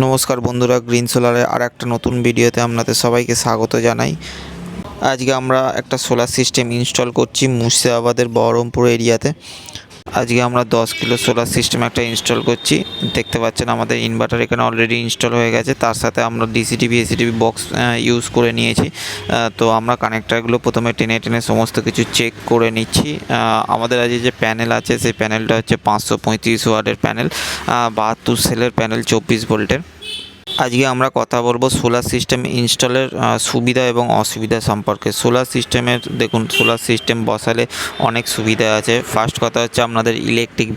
নমস্কার বন্ধুরা, গ্রিন সোলারের আর একটা নতুন ভিডিওতে আপনাদের সবাইকে স্বাগত জানাই। আজকে আমরা একটা সোলার সিস্টেম ইনস্টল করছি মুর্শিদাবাদের বহরমপুর এরিয়াতে। আজকে আমরা 10 কিলো সোলার সিস্টেম একটা ইনস্টল করছি। দেখতে পাচ্ছেন আমাদের ইনভার্টার এখানে অলরেডি ইনস্টল হয়ে গেছে। তার সাথে আমরা ডিসি এসিটিভি বক্স ইউজ করে নিয়েছি। তো আমরা কানেক্টারগুলো প্রথমে টেনে টেনে সমস্ত কিছু চেক করে নিচ্ছি। আমাদের আজকে যে প্যানেল আছে সেই প্যানেলটা হচ্ছে 535 ওয়াটের প্যানেল, 72 সেলের প্যানেল, 24 ভোল্টের। আজকে আমরা কথা বলবো সোলার সিস্টেম ইনস্টলের সুবিধা এবং অসুবিধা সম্পর্কে। সোলার সিস্টেমের দেখুন, সোলার সিস্টেম বসালে অনেক সুবিধা আছে। ফার্স্ট কথা হচ্ছে আপনাদের ইলেকট্রিক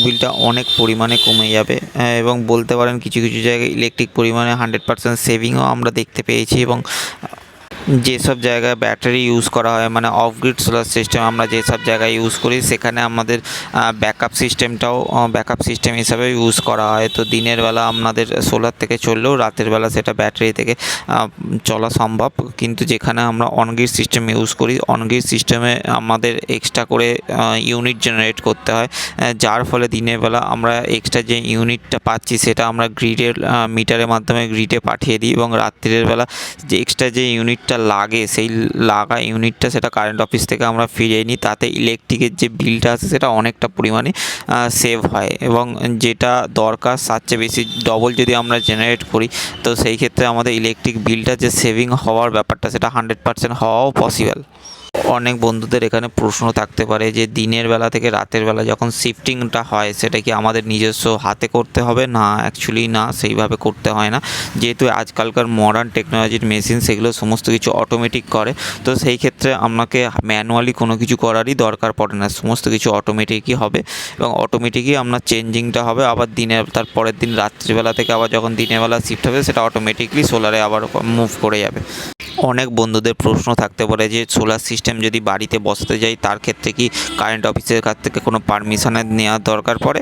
বিলটা অনেক পরিমাণে কমে যাবে, এবং বলতে পারেন কিছু কিছু জায়গায় ইলেকট্রিক পরিমাণে 100% সেভিংও আমরা দেখতে পেয়েছি। এবং যেসব জায়গায় ব্যাটারি ইউজ করা হয়, মানে অফ গ্রিড সোলার সিস্টেম আমরা যেসব জায়গায় ইউজ করি, সেখানে আমাদের ব্যাকআপ সিস্টেম হিসাবে ইউজ করা হয়। তো দিনের বেলা আপনাদের সোলার থেকে চললেও রাতের বেলা সেটা ব্যাটারি থেকে চলা সম্ভব। কিন্তু যেখানে আমরা অন গ্রিড সিস্টেম ইউজ করি, অন গ্রিড সিস্টেমে আমাদের এক্সট্রা করে ইউনিট জেনারেট করতে হয়, যার ফলে দিনের বেলা আমরা এক্সট্রা যে ইউনিটটা পাচ্ছি সেটা আমরা গ্রিডের মিটারের মাধ্যমে গ্রিডে পাঠিয়ে দিই, এবং রাত্রির বেলা যে এক্সট্রা যে ইউনিটটা লাগে সেই লাগা ইউনিটটা সেটা কারেন্ট অফিস থেকে আমরা ফিরিয়ে নিই। তাতে ইলেকট্রিকের যে বিলটা আছে সেটা অনেকটা পরিমাণে সেভ হয়, এবং যেটা দরকার তার চেয়ে বেশি ডবল যদি আমরা জেনারেট করি, তো সেই ক্ষেত্রে আমাদের ইলেকট্রিক বিলটা যে সেভিং হওয়ার ব্যাপারটা সেটা 100% হওয়াও পসিবল। অনেক বন্ধুদের এখানে প্রশ্ন থাকতে পারে যে দিনের বেলা থেকে রাতের বেলা যখন শিফটিংটা হয় সেটা কি আমাদের নিজস্ব হাতে করতে হবে? না, অ্যাকচুয়ালি না, সেইভাবে করতে হয় না। যেহেতু আজকালকার মডার্ন টেকনোলজির মেশিন সেগুলো সমস্ত কিছু অটোমেটিক করে, তো সেই ক্ষেত্রে আপনাকে ম্যানুয়ালি কোনো কিছু করারই দরকার পড়ে না, সমস্ত কিছু অটোমেটিকই হবে, এবং অটোমেটিকই আপনার চেঞ্জিংটা হবে। আবার তার পরের দিন রাত্রিবেলা থেকে আবার যখন দিনের বেলা শিফট হবে সেটা অটোমেটিকলি সোলারে আবার মুভ করে যাবে। অনেক বন্ধুদের প্রশ্ন থাকতে পারে যে সোলার সিস্টেম যদি বাড়িতে বসাতে যাই তার ক্ষেত্রে কি কারেন্ট অফিসের কাছ থেকে কোনো পারমিশনের নেওয়ার দরকার পড়ে?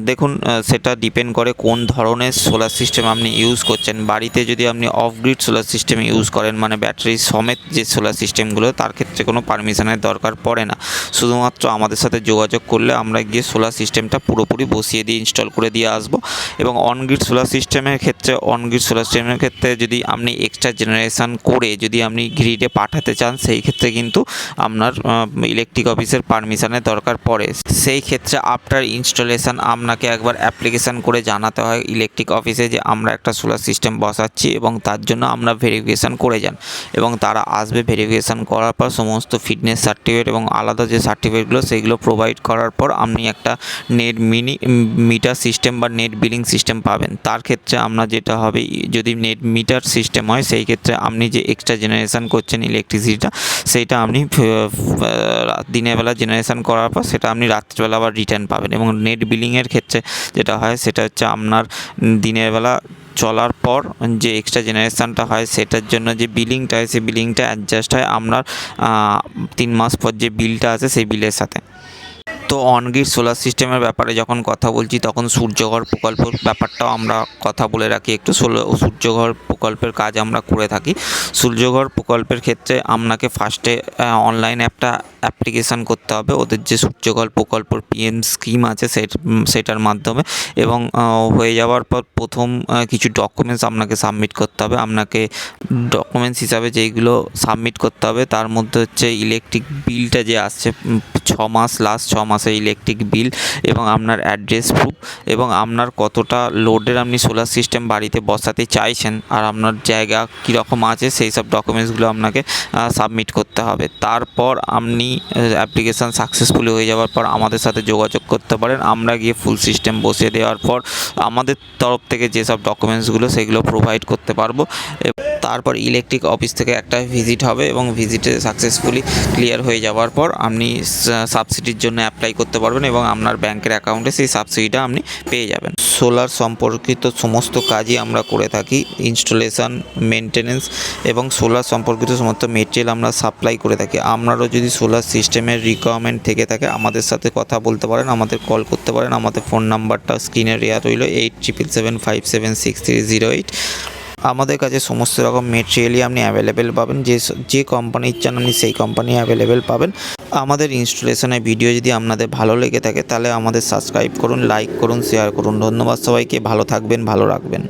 দেখুন, সেটা ডিপেন্ড করে কোন ধরনের সোলার সিস্টেম আপনি ইউজ করছেন। বাড়িতে যদি আপনি of grid solar system use করেন, মানে ব্যাটারি সমেত যে সোলার সিস্টেমগুলো, তার ক্ষেত্রে কোনো পারমিশনের দরকার পড়ে না। শুধুমাত্র আমাদের সাথে যোগাযোগ করলে আমরা গিয়ে সোলার সিস্টেমটা পুরোপুরি বসিয়ে দিয়ে ইনস্টল করে দিয়ে আসবো। এবং অন গ্রিড সোলার সিস্টেমের ক্ষেত্রে যদি আপনি এক্সট্রা জেনারেশন করে যদি আপনি গ্রিডে পাঠাতে চান, সেই ক্ষেত্রে কিন্তু আপনার ইলেকট্রিক অফিসের পারমিশনের দরকার পড়ে। সেই ক্ষেত্রে আফটার ইনস্টলেশন আপনাকে একবার অ্যাপ্লিকেশান করে জানাতে হয় ইলেকট্রিক অফিসে যে আমরা একটা সোলার সিস্টেম বসাচ্ছি, এবং তার জন্য আমরা ভেরিফিকেশান করে যান, এবং তারা আসবে। ভেরিফিকেশান করার পর সমস্ত ফিটনেস সার্টিফিকেট এবং আলাদা যে সার্টিফিকেটগুলো সেইগুলো প্রোভাইড করার পর আপনি একটা নেট মিটার সিস্টেম বা নেট বিলিং সিস্টেম পাবেন। তার ক্ষেত্রে আপনার যেটা হবে, যদি নেট মিটার সিস্টেম হয় সেই ক্ষেত্রে আপনি যে এক্সট্রা জেনারেশন করছেন ইলেকট্রিসিটিটা, সেইটা আপনি দিনের বেলা জেনারেশন করার পর সেটা আপনি রাত্রিবেলা আবার রিটার্ন পাবেন। এবং নেট বিলিংয়ের ক্ষেত্রে যেটা হয় সেটা হচ্ছে আপনার দিনের বেলা চলার পর যে এক্সট্রা জেনারেশানটা হয় সেটার জন্য যে বিলিংটা হয় সেই বিলিংটা অ্যাডজাস্ট হয় আপনার 3 মাস পর যে বিলটা আছে সেই বিলের সাথে। তো অন গ্রিড সোলার সিস্টেমের ব্যাপারে যখন কথা বলছি তখন সূর্যঘর প্রকল্পের ব্যাপারটাও আমরা কথা বলে রাখি একটু। সূর্যঘর প্রকল্পের কাজ আমরা করে থাকি। সূর্যঘর প্রকল্পের ক্ষেত্রে আপনাকে ফার্স্টে অনলাইন অ্যাপ্লিকেশান করতে হবে ওদের যে সূর্যঘর প্রকল্পের পিএম স্কিম আছে সেটার মাধ্যমে, এবং হয়ে যাওয়ার পর প্রথম কিছু ডকুমেন্টস আপনাকে সাবমিট করতে হবে। আপনাকে ডকুমেন্টস হিসাবে যেইগুলো সাবমিট করতে হবে তার মধ্যে হচ্ছে ইলেকট্রিক বিলটা যে আসছে 6 মাসের ইলেকট্রিক বিল, এবং আপনার অ্যাড্রেস প্রুফ, এবং আপনার কতটা লোডের আপনি সোলার সিস্টেম বাড়িতে বসাতে চাইছেন আর আপনার জায়গা কীরকম আছে সেই সব ডকুমেন্টসগুলো আপনাকে সাবমিট করতে হবে। তারপর আপনি অ্যাপ্লিকেশান সাকসেসফুলি হয়ে যাওয়ার পর আমাদের সাথে যোগাযোগ করতে পারেন। আমরা গিয়ে ফুল সিস্টেম বসিয়ে দেওয়ার পর আমাদের তরফ থেকে যেসব ডকুমেন্টসগুলো সেগুলো প্রোভাইড করতে পারবো। তারপর ইলেকট্রিক অফিস থেকে একটা ভিজিট হবে, এবং ভিজিটে সাকসেসফুলি ক্লিয়ার হয়ে যাওয়ার পর আপনি সাবসিডির জন্য অ্যাপ্লাই করতে পারবেন, এবং আপনার ব্যাংকের অ্যাকাউন্টে সেই সাবসিডিটা আপনি পেয়ে যাবেন। সোলার সম্পর্কিত সমস্ত কাজই আমরা করে থাকি, ইনস্টলেশন, মেনটেনেন্স এবং সোলার সম্পর্কিত সমস্ত মেটেরিয়াল আমরা সাপ্লাই করে থাকি। আপনারও যদি সোলার সিস্টেমের রিকোয়ারমেন্ট থেকে থাকে আমাদের সাথে কথা বলতে পারেন, আমাদের কল করতে পারেন। আমাদের ফোন নাম্বারটা স্ক্রিনে দেওয়া রইল 8777576308। আমাদের কাছে সমস্ত রকম মেটেরিয়ালই আপনি অ্যাভেলেবেল পাবেন, যে কোম্পানির চান আপনি সেই কোম্পানি অ্যাভেলেবেল পাবেন। আমাদের ইনস্টলেশনের ভিডিও যদি আপনাদের ভালো লেগে থাকে তাহলে আমাদের সাবস্ক্রাইব করুন, লাইক করুন, শেয়ার করুন। ধন্যবাদ সবাইকে, ভালো থাকবেন, ভালো রাখবেন।